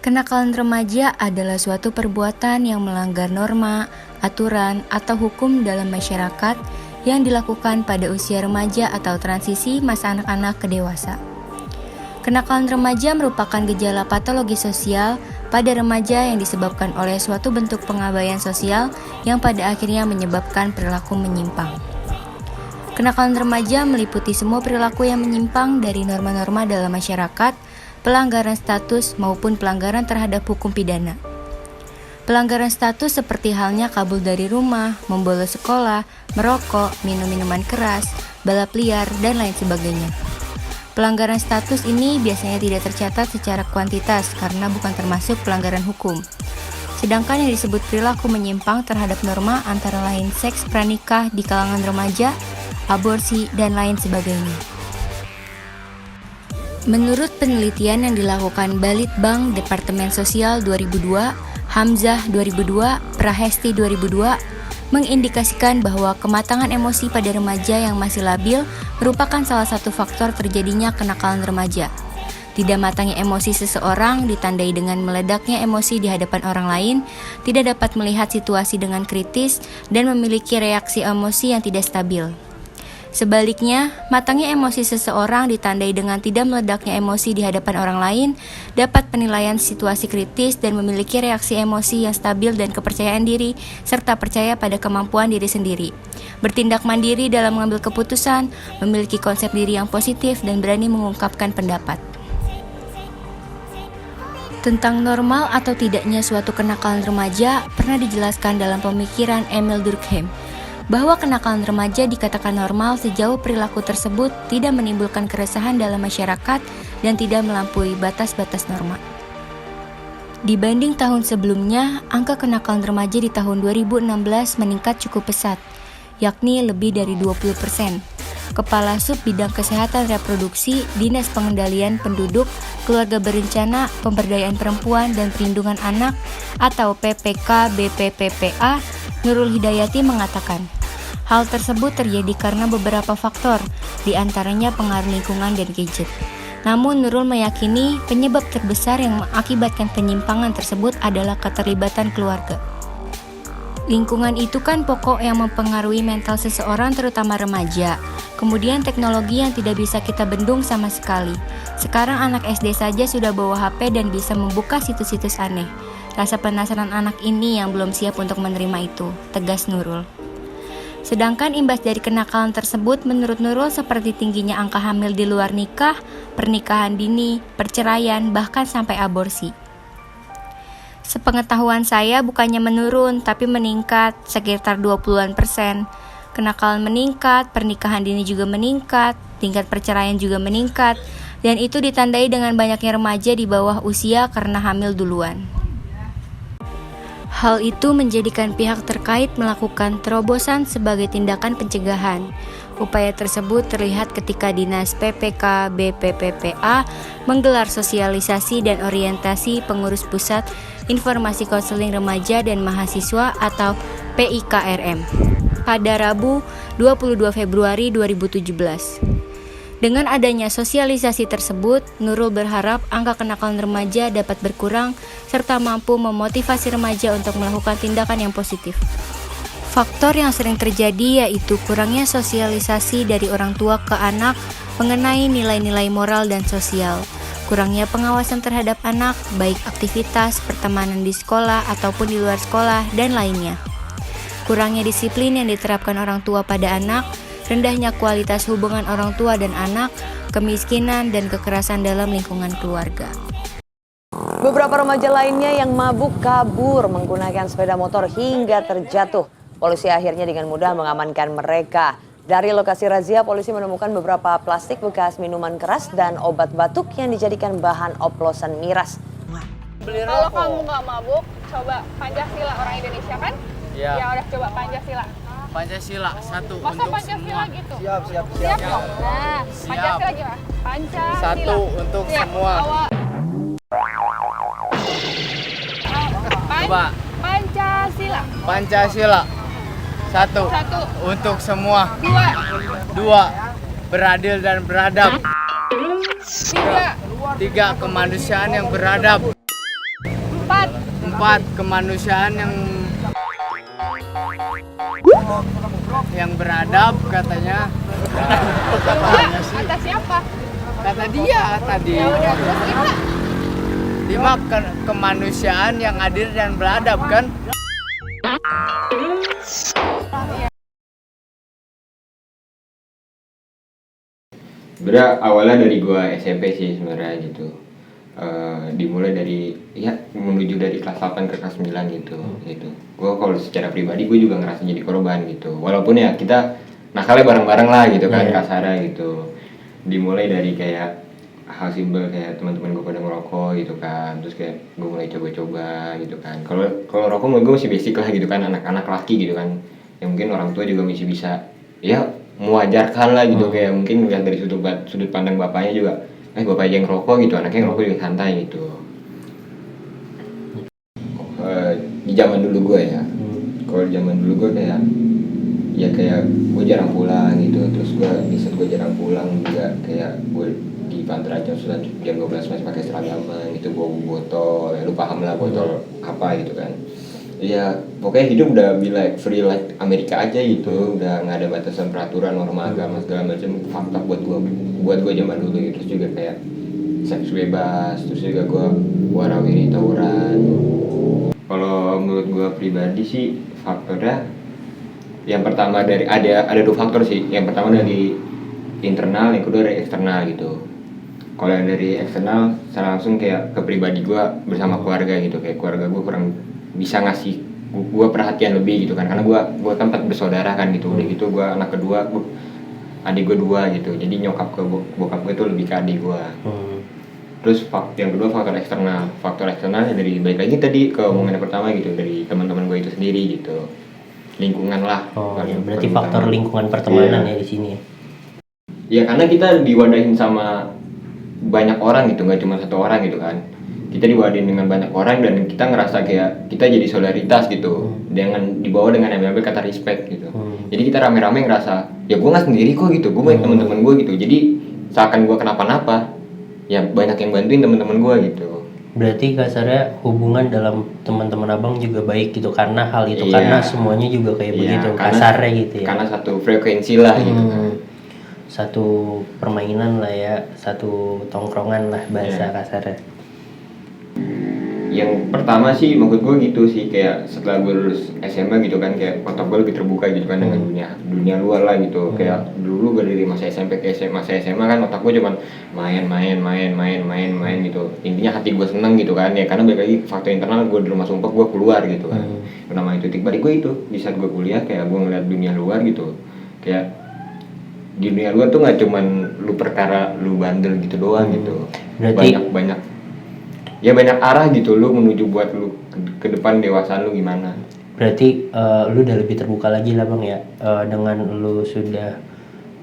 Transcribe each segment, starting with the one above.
Kenakalan remaja adalah suatu perbuatan yang melanggar norma, aturan, atau hukum dalam masyarakat yang dilakukan pada usia remaja atau transisi masa anak-anak ke dewasa. Kenakalan remaja merupakan gejala patologi sosial pada remaja yang disebabkan oleh suatu bentuk pengabaian sosial yang pada akhirnya menyebabkan perilaku menyimpang. Kenakalan remaja meliputi semua perilaku yang menyimpang dari norma-norma dalam masyarakat, pelanggaran status maupun pelanggaran terhadap hukum pidana. Pelanggaran status seperti halnya kabur dari rumah, membolos sekolah, merokok, minum minuman keras, balap liar, dan lain sebagainya. Pelanggaran status ini biasanya tidak tercatat secara kuantitas karena bukan termasuk pelanggaran hukum. Sedangkan yang disebut perilaku menyimpang terhadap norma antara lain seks pranikah di kalangan remaja, aborsi, dan lain sebagainya. Menurut penelitian yang dilakukan Balitbang Departemen Sosial 2002, Hamzah 2002, Prahesti 2002, mengindikasikan bahwa kematangan emosi pada remaja yang masih labil merupakan salah satu faktor terjadinya kenakalan remaja. Tidak matangnya emosi seseorang ditandai dengan meledaknya emosi di hadapan orang lain, tidak dapat melihat situasi dengan kritis, dan memiliki reaksi emosi yang tidak stabil. Sebaliknya, matangnya emosi seseorang ditandai dengan tidak meledaknya emosi di hadapan orang lain, dapat penilaian situasi kritis dan memiliki reaksi emosi yang stabil dan kepercayaan diri, serta percaya pada kemampuan diri sendiri. Bertindak mandiri dalam mengambil keputusan, memiliki konsep diri yang positif dan berani mengungkapkan pendapat. Tentang normal atau tidaknya suatu kenakalan remaja pernah dijelaskan dalam pemikiran Emil Durkheim, bahwa kenakalan remaja dikatakan normal sejauh perilaku tersebut tidak menimbulkan keresahan dalam masyarakat dan tidak melampaui batas-batas norma. Dibanding tahun sebelumnya, angka kenakalan remaja di tahun 2016 meningkat cukup pesat, yakni lebih dari 20%. Kepala Sub Bidang Kesehatan Reproduksi, Dinas Pengendalian Penduduk, Keluarga Berencana, Pemberdayaan Perempuan dan Perlindungan Anak atau PPK BPPPA, Nurul Hidayati mengatakan, hal tersebut terjadi karena beberapa faktor, di antaranya pengaruh lingkungan dan gadget. Namun Nurul meyakini penyebab terbesar yang mengakibatkan penyimpangan tersebut adalah keterlibatan keluarga. Lingkungan itu kan pokok yang mempengaruhi mental seseorang terutama remaja. Kemudian teknologi yang tidak bisa kita bendung sama sekali. Sekarang anak SD saja sudah bawa HP dan bisa membuka situs-situs aneh. Rasa penasaran anak ini yang belum siap untuk menerima itu, tegas Nurul. Sedangkan imbas dari kenakalan tersebut menurut Nurul seperti tingginya angka hamil di luar nikah, pernikahan dini, perceraian, bahkan sampai aborsi. Sepengetahuan saya bukannya menurun, tapi meningkat sekitar 20%. Kenakalan meningkat, pernikahan dini juga meningkat, tingkat perceraian juga meningkat, dan itu ditandai dengan banyaknya remaja di bawah usia karena hamil duluan. Hal itu menjadikan pihak terkait melakukan terobosan sebagai tindakan pencegahan. Upaya tersebut terlihat ketika Dinas PPK BPPPA menggelar sosialisasi dan orientasi pengurus pusat Informasi Konseling Remaja dan Mahasiswa atau PIKRM pada Rabu 22 Februari 2017. Dengan adanya sosialisasi tersebut, Nurul berharap angka kenakalan remaja dapat berkurang serta mampu memotivasi remaja untuk melakukan tindakan yang positif. Faktor yang sering terjadi yaitu kurangnya sosialisasi dari orang tua ke anak mengenai nilai-nilai moral dan sosial, kurangnya pengawasan terhadap anak, baik aktivitas, pertemanan di sekolah ataupun di luar sekolah, dan lainnya. Kurangnya disiplin yang diterapkan orang tua pada anak, rendahnya kualitas hubungan orang tua dan anak, kemiskinan, dan kekerasan dalam lingkungan keluarga. Beberapa remaja lainnya yang mabuk kabur menggunakan sepeda motor hingga terjatuh. Polisi akhirnya dengan mudah mengamankan mereka. Dari lokasi razia, polisi menemukan beberapa plastik bekas minuman keras dan obat batuk yang dijadikan bahan oplosan miras. Kalau kamu nggak mabuk, coba Pancasila, orang Indonesia kan? Ya. Ya udah coba Pancasila. Pancasila satu Masa untuk Pancasila semua. gitu? Siap. Siap dong. Nah, Siap. Pancasila gimana? Pancasila. Satu untuk Siap. semua. Coba. Pancasila. Pancasila satu untuk semua. Dua beradil dan beradab. Tiga kemanusiaan yang beradab. 4 kemanusiaan yang beradab katanya. Kata siapa? Kata dia tadi. Ya udah, terus 5. 5 kemanusiaan yang adil dan beradab kan. Sebenarnya awalnya dari gua SMP sih sebenarnya gitu. Dimulai dari ya menuju dari kelas 8 ke kelas 9 gitu. Gua kalau secara pribadi gue juga ngerasa jadi korban gitu. Walaupun ya kita nakalnya bareng-bareng lah gitu kan, kasarnya gitu. Dimulai dari kayak hal simpel kayak teman-teman gue pada ngerokok gitu kan. Terus kayak gue mulai coba-coba gitu kan. Kalau rokok menurut gue masih basic lah gitu kan, anak-anak laki gitu kan. Yang mungkin orang tua juga masih bisa ya mewajarkan lah gitu, kayak mungkin lihat dari sudut pandang bapaknya juga, bapaknya yang ngerokok gitu, anaknya ngerokok juga santai gitu. Di zaman dulu gue ya, kalau di zaman dulu gue kayak gue jarang pulang gitu, terus di saat gue jarang pulang juga kayak gue di pantai aja sudah jam 12 masih pakai seragaman gitu, bawa botol, ya lu paham lah botol apa gitu kan. Ya pokoknya hidup udah be like free like Amerika aja gitu, udah nggak ada batasan peraturan, norma agama segala macam. Fakta buat gue zaman dulu gitu. Terus juga kayak seks bebas, terus juga gue warawiri tawuran. Kalau menurut gue pribadi sih faktornya yang pertama ada 2 faktor sih. Yang pertama dari internal, yang kedua dari eksternal gitu. Kalau yang dari eksternal secara langsung kayak ke pribadi gue bersama keluarga gitu, kayak keluarga gue kurang bisa ngasih gue perhatian lebih gitu kan, karena gue kan 4 bersaudara kan gitu. Udah gitu gue anak kedua, adik gue 2 gitu, jadi nyokap ke bokap gue tuh lebih ke adik gue. Terus yang kedua faktor eksternal ya dari balik lagi tadi ke omongan yang pertama gitu, dari teman-teman gue itu sendiri gitu, lingkungan lah. Ya, berarti faktor lingkungan pertemanan ya di sini ya. Ya karena kita diwadahin sama banyak orang gitu, nggak cuma 1 orang gitu kan. Kita diwadahin dengan banyak orang dan kita ngerasa kayak kita jadi solidaritas gitu, dengan dibawa dengan MLB kata respect gitu. Jadi kita rame-rame ngerasa ya gue nggak sendiri kok gitu, gue banyak teman-teman gue gitu. Jadi seakan gue kenapa-napa ya banyak yang bantuin teman-teman gue gitu. Berarti kasarnya hubungan dalam teman-teman abang juga baik gitu karena hal itu, karena semuanya juga kayak begitu kasarnya gitu ya. Karena satu frekuensi lah gitu kan. Satu permainan lah ya, satu tongkrongan lah bahasa kasarnya. Yang pertama sih menurut gue gitu sih, kayak setelah gue lulus SMA gitu kan, kayak otak gue lebih terbuka gitu kan dengan dunia luar lah gitu. Kayak dulu gue dari masa SMP ke masa SMA kan otak gue cuman main gitu. Intinya hati gue seneng gitu kan ya, karena balik lagi faktor internal gue di rumah sumpah gue keluar gitu kan. Namanya titik balik gue itu di saat gue kuliah, kayak gue ngeliat dunia luar gitu. Kayak di dunia luar tuh nggak cuman lu perkara lu bandel gitu doang gitu. Berarti banyak arah gitu lu menuju buat lu ke depan dewasaan lu gimana. Berarti lu udah lebih terbuka lagi lah bang ya, dengan lu sudah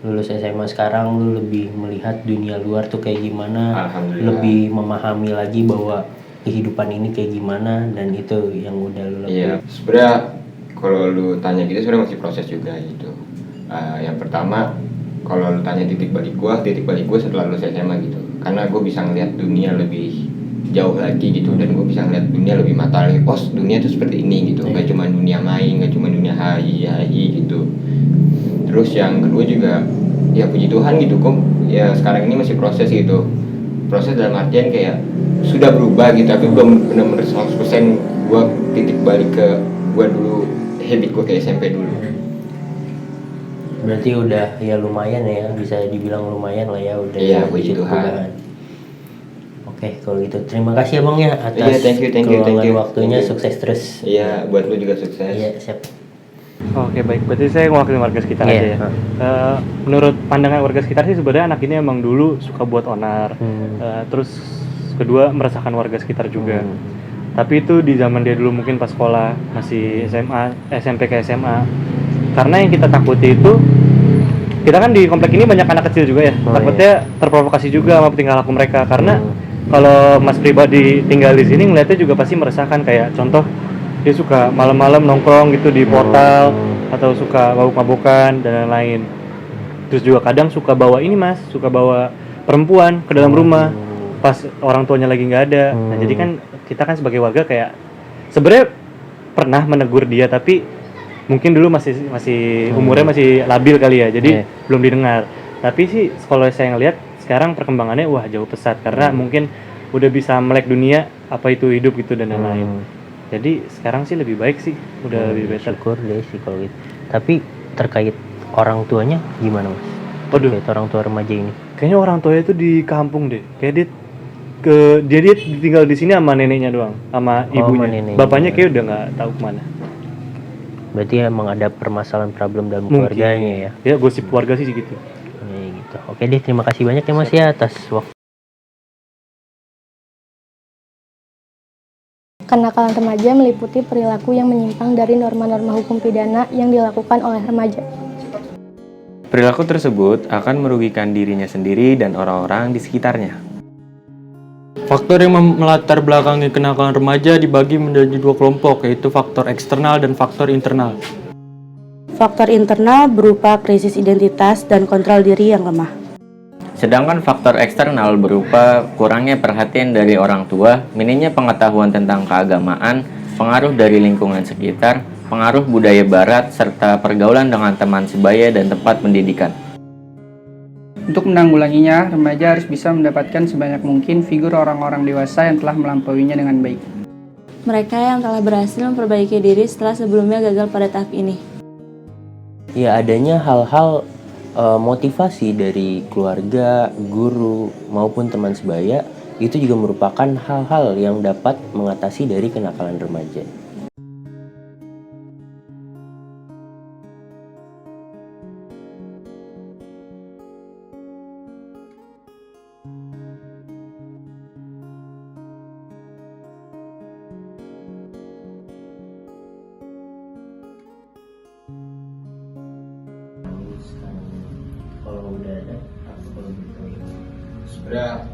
lulus SMA sekarang lu lebih melihat dunia luar tuh kayak gimana, lebih memahami lagi bahwa kehidupan ini kayak gimana, dan itu yang udah lu lakuin. Iya, sebenarnya kalau lu tanya gitu sebenarnya masih proses juga gitu. Yang pertama kalau lu tanya titik balik gua setelah lulus SMA gitu, karena gua bisa ngelihat dunia lebih jauh lagi gitu, dan gue bisa ngeliat dunia lebih mata lagi. Oh, dunia tuh seperti ini gitu, nggak cuma dunia main, nggak cuma dunia hai gitu. Terus yang kedua juga ya puji Tuhan gitu, kok ya sekarang ini masih proses gitu. Proses dalam artian kayak sudah berubah gitu, tapi belum benar-benar 100% gue titik balik ke gue dulu, habit gue kayak SMP dulu. Berarti udah ya lumayan ya, bisa dibilang lumayan lah ya, udah. Iya, puji Tuhan. Oke, kalau gitu terima kasih ya bang ya atas thank you. waktunya. Sukses terus. Iya, buat lu juga sukses. Iya, siap. Oke, baik, berarti saya mewakili warga sekitar aja ya. Menurut pandangan warga sekitar sih sebenarnya anak ini emang dulu suka buat onar, terus kedua meresahkan warga sekitar juga. Tapi itu di zaman dia dulu mungkin pas sekolah masih SMA, SMP ke SMA. Karena yang kita takuti itu, kita kan di komplek ini banyak anak kecil juga ya, takutnya terprovokasi juga sama tingkah laku mereka. Karena kalau Mas pribadi tinggal di sini ngeliatnya juga pasti meresahkan, kayak contoh dia suka malam-malam nongkrong gitu di portal, atau suka mabuk-mabukan dan lain-lain. Terus juga kadang suka bawa perempuan ke dalam rumah pas orang tuanya lagi nggak ada. Nah jadi kan kita kan sebagai warga kayak sebenarnya pernah menegur dia, tapi mungkin dulu masih umurnya masih labil kali ya, jadi belum didengar. Tapi sih kalau saya ngelihat sekarang perkembangannya wah jauh pesat, karena mungkin udah bisa melek dunia apa itu hidup gitu dan lain-lain. Jadi sekarang sih lebih baik sih, udah lebih better. Syukur deh sih kalau gitu. Tapi terkait orang tuanya gimana Mas? Waduh, Terkait orang tua remaja ini. kayaknya orang tuanya itu di kampung deh. Kayak dia tinggal di sini sama neneknya doang, sama ibunya. neneknya. Bapaknya kayak udah nggak tahu kemana. Berarti emang ada permasalahan problem dalam Mungkin. keluarganya ya. Ya gosip keluarga sih gitu. Ya gitu. Oke deh, terima kasih banyak ya Mas ya atas waktu. Kenakalan remaja meliputi perilaku yang menyimpang dari norma-norma hukum pidana yang dilakukan oleh remaja. Perilaku tersebut akan merugikan dirinya sendiri dan orang-orang di sekitarnya. Faktor yang melatar belakangi kenakalan remaja dibagi menjadi dua kelompok, yaitu faktor eksternal dan faktor internal. Faktor internal berupa krisis identitas dan kontrol diri yang lemah. Sedangkan faktor eksternal berupa kurangnya perhatian dari orang tua, minimnya pengetahuan tentang keagamaan, pengaruh dari lingkungan sekitar, pengaruh budaya barat, serta pergaulan dengan teman sebaya dan tempat pendidikan. Untuk menanggulanginya, remaja harus bisa mendapatkan sebanyak mungkin figur orang-orang dewasa yang telah melampauinya dengan baik. Mereka yang telah berhasil memperbaiki diri setelah sebelumnya gagal pada tahap ini. Ya adanya hal-hal motivasi dari keluarga, guru, maupun teman sebaya itu juga merupakan hal-hal yang dapat mengatasi dari kenakalan remaja. Kalau udah ada, aku kalau gitu. Sebenarnya